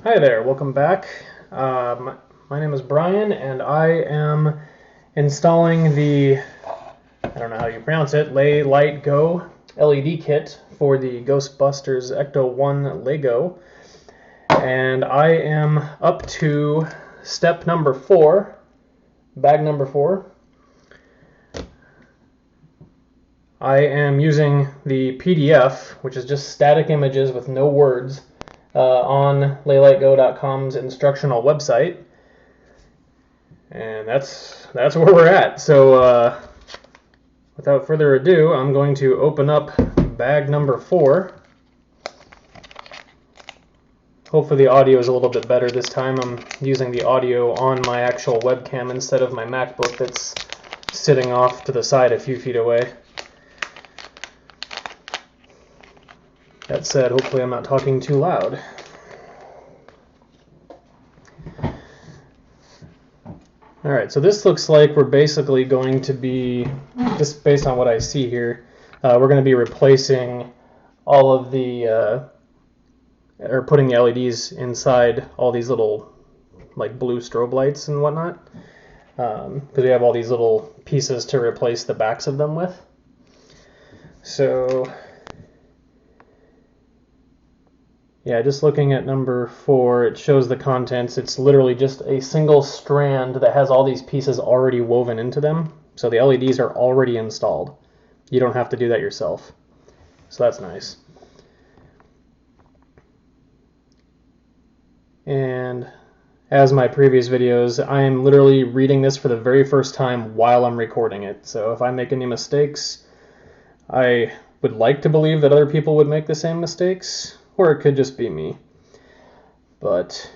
Hi there, welcome back. My name is Brian, and I am installing the, I don't know how you pronounce it, LeLightGo LED kit for the Ghostbusters Ecto-1 Lego. And I am up to step number 4, bag number 4. I am using the PDF, which is just static images with no words, on LeLightGo.com's instructional website, and that's where we're at. So without further ado, I'm going to open up bag number 4. Hopefully the audio is a little bit better this time. I'm using the audio on my actual webcam instead of my Macbook that's sitting off to the side a few feet away. That said, hopefully I'm not talking too loud. Alright, so this looks like we're basically going to be, just based on what I see here, we're going to be replacing all of the, or putting the LEDs inside all these little, like, blue strobe lights and whatnot, because we have all these little pieces to replace the backs of them with. So yeah, just looking at number 4, it shows the contents. It's literally just a single strand that has all these pieces already woven into them. So the LEDs are already installed. You don't have to do that yourself. So that's nice. And as my previous videos, I am literally reading this for the very first time while I'm recording it. So if I make any mistakes, I would like to believe that other people would make the same mistakes, or it could just be me. But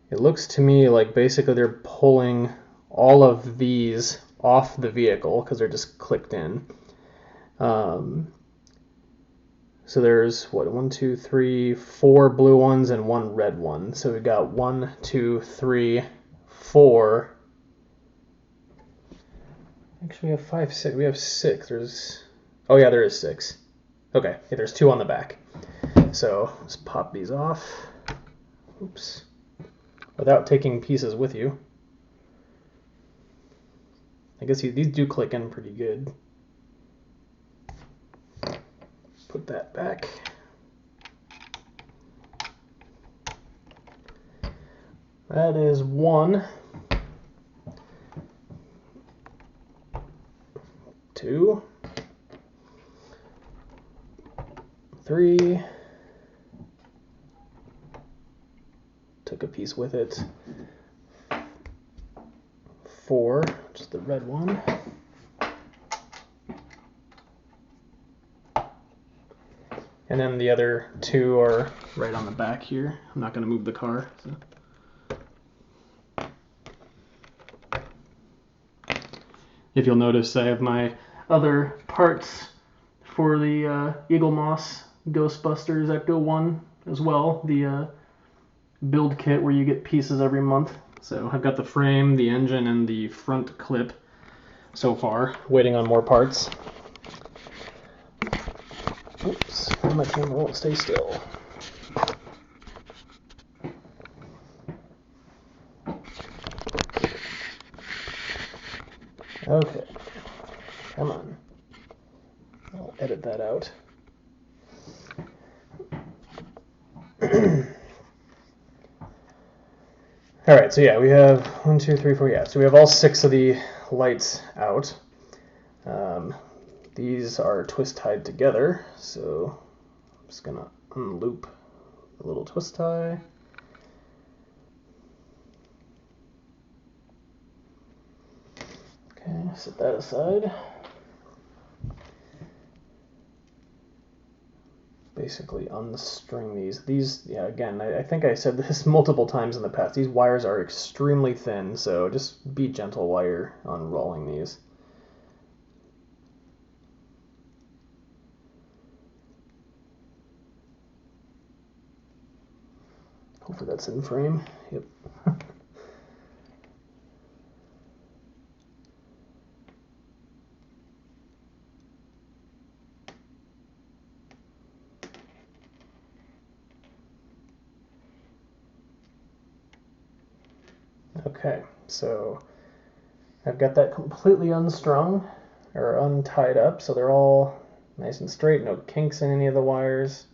it looks to me like basically they're pulling all of these off the vehicle because they're just clicked in. So there's, what, 1, 2, 3, 4 blue ones and 1 red one. So we've got 1, 2, 3, 4. Actually, we have 5, 6. We have 6. There's, oh yeah, there is 6. Okay, yeah, there's 2 on the back. So let's pop these off. Oops. Without taking pieces with you. I guess these do click in pretty good. Put that back. That is 1, 2, 3. Took a piece with it. 4, just the red one. And then the other 2 are right on the back here. I'm not going to move the car. So. If you'll notice, I have my other parts for the Eagle Moss Ghostbusters Ecto-1 as well. The build kit where you get pieces every month. So I've got the frame, the engine, and the front clip so far, waiting on more parts. Oops, my camera won't stay still. Okay, come on. I'll edit that out. Alright, so yeah, we have 1, 2, 3, 4, yeah. So we have all 6 of the lights out. These are twist tied together, so I'm just gonna unloop the little twist tie. Okay, set that aside. Basically unstring these. These, yeah, again, I think I said this multiple times in the past. These wires are extremely thin, so just be gentle while you're unrolling these. Hopefully that's in frame. Yep. Okay, so I've got that completely unstrung or untied up, so they're all nice and straight, no kinks in any of the wires.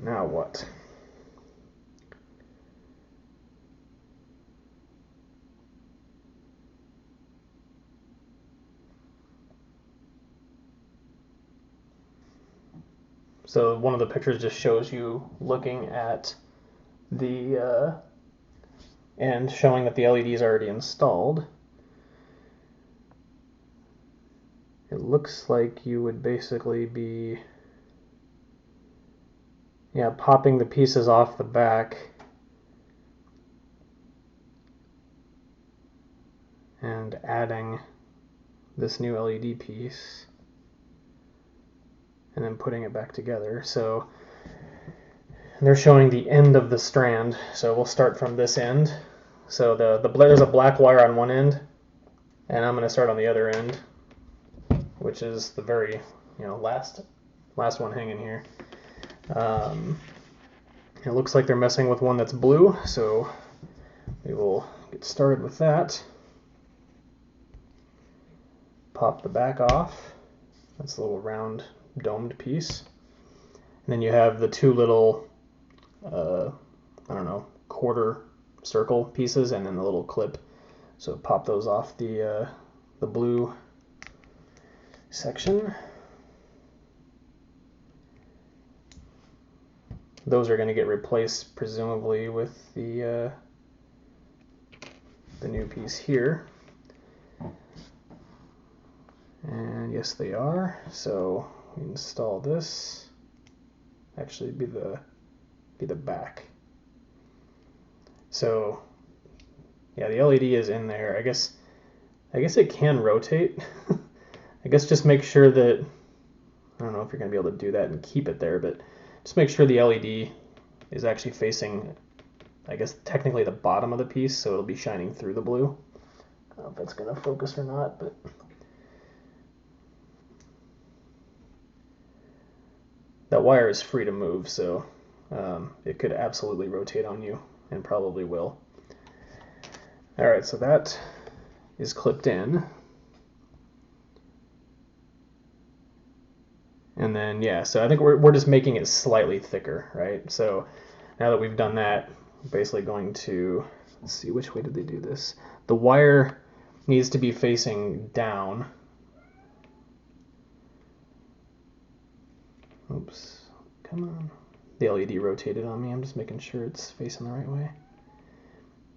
Now what? So one of the pictures just shows you looking at the and showing that the LED is already installed. It looks like you would basically be popping the pieces off the back and adding this new LED piece and then putting it back together. So they're showing the end of the strand, so we'll start from this end. So there's a black wire on one end, and I'm going to start on the other end, which is the very last one hanging here. It looks like they're messing with one that's blue, so we will get started with that. Pop the back off. That's a little round domed piece. And then you have the two little, quarter circle pieces and then the little clip. So pop those off the blue section. Those are going to get replaced presumably with the new piece here. And yes, they are. So we install this. Actually, be the back. So yeah, the LED is in there. I guess it can rotate. I guess just make sure that, I don't know if you're going to be able to do that and keep it there, but just make sure the LED is actually facing, I guess technically the bottom of the piece, so it'll be shining through the blue. I don't know if that's going to focus or not, but that wire is free to move, so it could absolutely rotate on you, and probably will. Alright, so that is clipped in. And then, so I think we're just making it slightly thicker, right? So now that we've done that, we're basically going to, let's see, which way did they do this? The wire needs to be facing down. Oops, come on. The LED rotated on me. I'm just making sure it's facing the right way.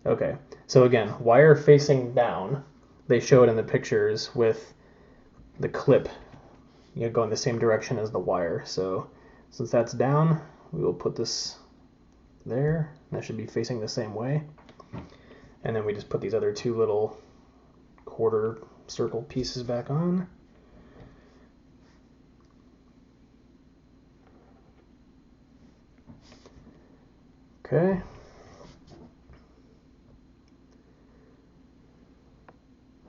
Okay, so again, wire facing down. They show it in the pictures with the clip going the same direction as the wire. So since that's down, we will put this there. That should be facing the same way. And then we just put these other two little quarter circle pieces back on. Okay.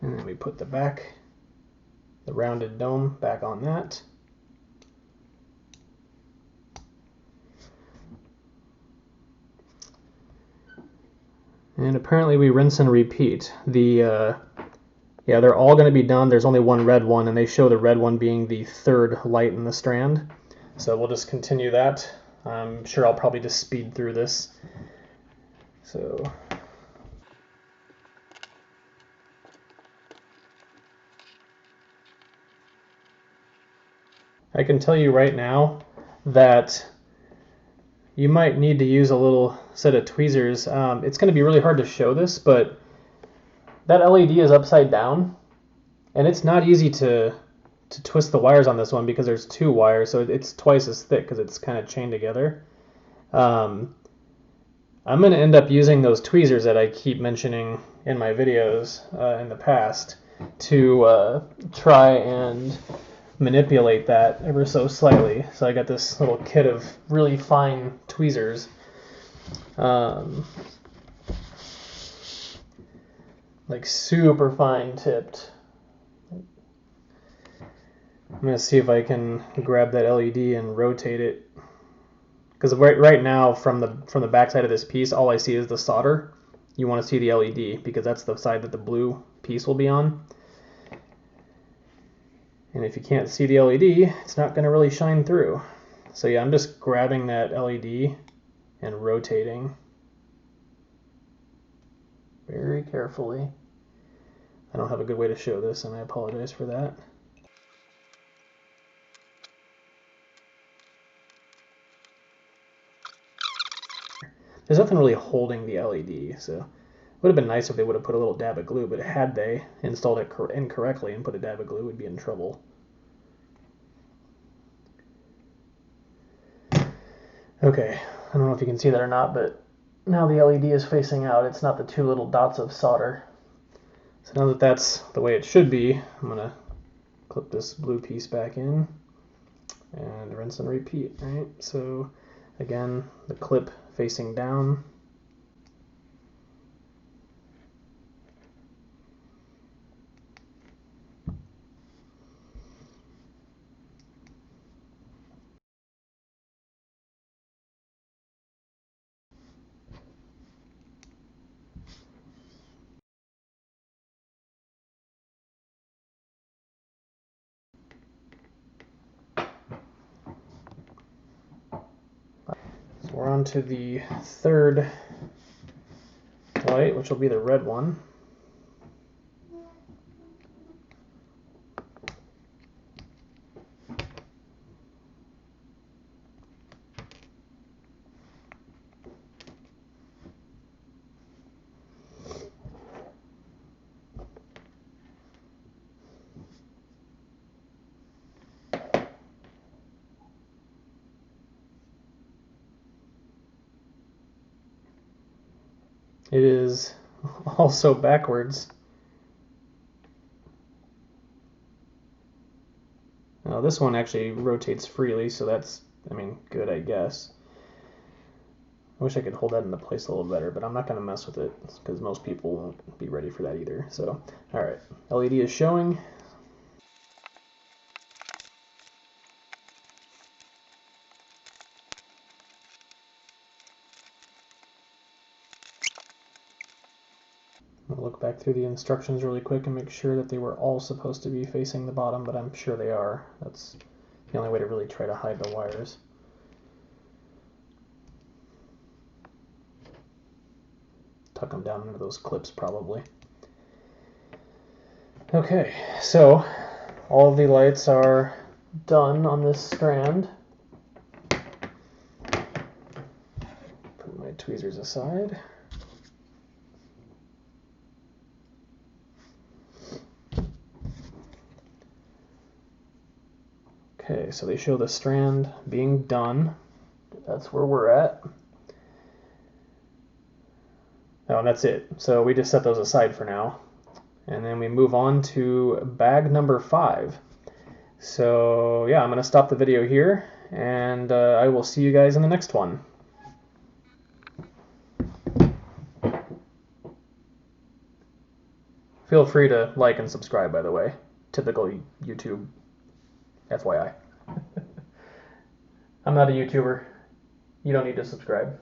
And then we put the rounded dome back on that. And apparently we rinse and repeat. They're all going to be done. There's only one red one, and they show the red one being the third light in the strand. So we'll just continue that. I'm sure I'll probably just speed through this. So I can tell you right now that you might need to use a little set of tweezers. It's going to be really hard to show this, but that LED is upside down, and it's not easy to twist the wires on this one because there's two wires, so it's twice as thick because it's kind of chained together. I'm going to end up using those tweezers that I keep mentioning in my videos in the past to try and manipulate that ever so slightly. So I got this little kit of really fine tweezers. Like super fine tipped. I'm going to see if I can grab that LED and rotate it because right now from the back side of this piece, all I see is the solder. You want to see the LED because that's the side that the blue piece will be on. And if you can't see the LED, it's not going to really shine through. So yeah, I'm just grabbing that LED and rotating very carefully. I don't have a good way to show this, and I apologize for that. There's nothing really holding the LED, so it would have been nice if they would have put a little dab of glue, but had they installed it incorrectly and put a dab of glue, we'd be in trouble. Okay, I don't know if you can see that or not, but now the LED is facing out. It's not the two little dots of solder. So now that that's the way it should be, I'm going to clip this blue piece back in and rinse and repeat, right? So again, the clip facing down. So we're on to the third light, which will be the red one. It is also backwards. Now this one actually rotates freely, so that's, I mean, good, I guess. I wish I could hold that into place a little better, but I'm not going to mess with it because most people won't be ready for that either. So, all right, LED is showing. I'll look back through the instructions really quick and make sure that they were all supposed to be facing the bottom, but I'm sure they are. That's the only way to really try to hide the wires. Tuck them down into those clips probably. Okay, so all of the lights are done on this strand. Put my tweezers aside. Okay, so they show the strand being done. That's where we're at. Oh, and that's it. So we just set those aside for now. And then we move on to bag number 5. So yeah, I'm going to stop the video here, and I will see you guys in the next one. Feel free to like and subscribe, by the way. Typical YouTube FYI. I'm not a YouTuber. You don't need to subscribe.